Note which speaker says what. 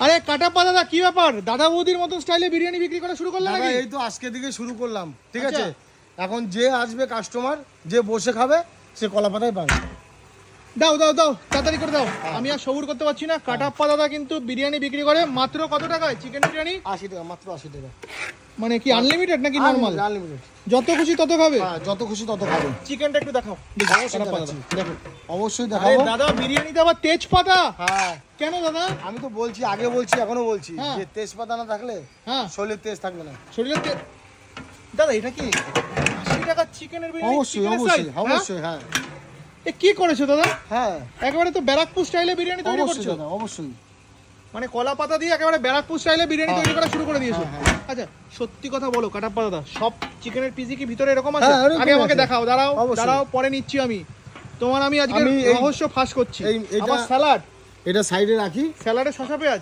Speaker 1: আরে কাটাপ্পা দাদা, কি ব্যাপার? দাদা বৌদির মতো স্টাইলে বিরিয়ানি বিক্রি করা শুরু করলে নাকি?
Speaker 2: এই তো আজকে থেকে শুরু করলাম, ঠিক আছে? এখন যে আসবে কাস্টমার, যে বসে খাবে, সে কলা পাতায় পাবে।
Speaker 1: দাও দাও দাও, তাড়াতাড়ি করে দাও, আমি আর সবুর করতে পারছি না। কাটাপ্পা দাদা কিন্তু বিরিয়ানি বিক্রি করে মাত্র কত টাকায়? চিকেন বিরিয়ানি
Speaker 2: 80 টাকা, মাত্র 80 টাকা।
Speaker 1: মানে কি আনলিমিটেড নাকি নরমাল?
Speaker 2: আনলিমিটেড,
Speaker 1: যত খুশি তত খাবে?
Speaker 2: হ্যাঁ, যত খুশি তত খাবে।
Speaker 1: চিকেনটা একটু দেখাও।
Speaker 2: অবশ্যই
Speaker 1: কাটাপ্পা দাদা,
Speaker 2: দেখাচ্ছি।
Speaker 1: দেখো।
Speaker 2: অবশ্যই
Speaker 1: আরে
Speaker 2: দেখাবো।
Speaker 1: দাদা, বিরিয়ানিতে আবার তেজপাতা?
Speaker 2: হ্যাঁ,
Speaker 1: কেন দাদা?
Speaker 2: আমি তো বলছি, আগে বলছি, এখনো বলছি,
Speaker 1: হ্যাঁ।
Speaker 2: যে তেজপাতা না থাকলে
Speaker 1: হ্যাঁ,
Speaker 2: শরীরের তেজ থাকবে না।
Speaker 1: শরীরে দাদা এটা কি 80 টাকা চিকেনের বিরিয়ানি?
Speaker 2: অবশ্যই
Speaker 1: চিকেনের
Speaker 2: অবশ্যই
Speaker 1: size?
Speaker 2: অবশ্যই, হ্যাঁ
Speaker 1: এ কি করেছো দাদা?
Speaker 2: হ্যাঁ,
Speaker 1: একেবারে তো ব্যারাকপুর স্টাইলে বিরিয়ানি তৈরি
Speaker 2: অবশ্যই
Speaker 1: করছো।
Speaker 2: দাদা, অবশ্যই।
Speaker 1: মানে কলা পাতা দিয়ে একেবারে ব্যারাকপুর স্টাইলে বিরিয়ানি
Speaker 2: হ্যাঁ।
Speaker 1: তৈরি করা শুরু করে দিয়েছো।
Speaker 2: হ্যাঁ,
Speaker 1: আচ্ছা, সত্যি কথা বলো কাটাপ্পা দাদা, সব চিকেনের পিসি কি ভিতরে এরকম আছে?
Speaker 2: হ্যাঁ, এরকমই
Speaker 1: আগে আমাকে
Speaker 2: আছে।
Speaker 1: দেখাও, দাঁড়াও
Speaker 2: অবশ্যই।
Speaker 1: দাঁড়াও, পরে নিচ্ছি আমি। তোমার আমি আজকে
Speaker 2: আমি এই-
Speaker 1: রহস্য ফাঁস করছি।
Speaker 2: এইটা-
Speaker 1: আমার স্যালাড,
Speaker 2: এটা সাইডে রাখি।
Speaker 1: স্যালাডে শসা পেঁয়াজ।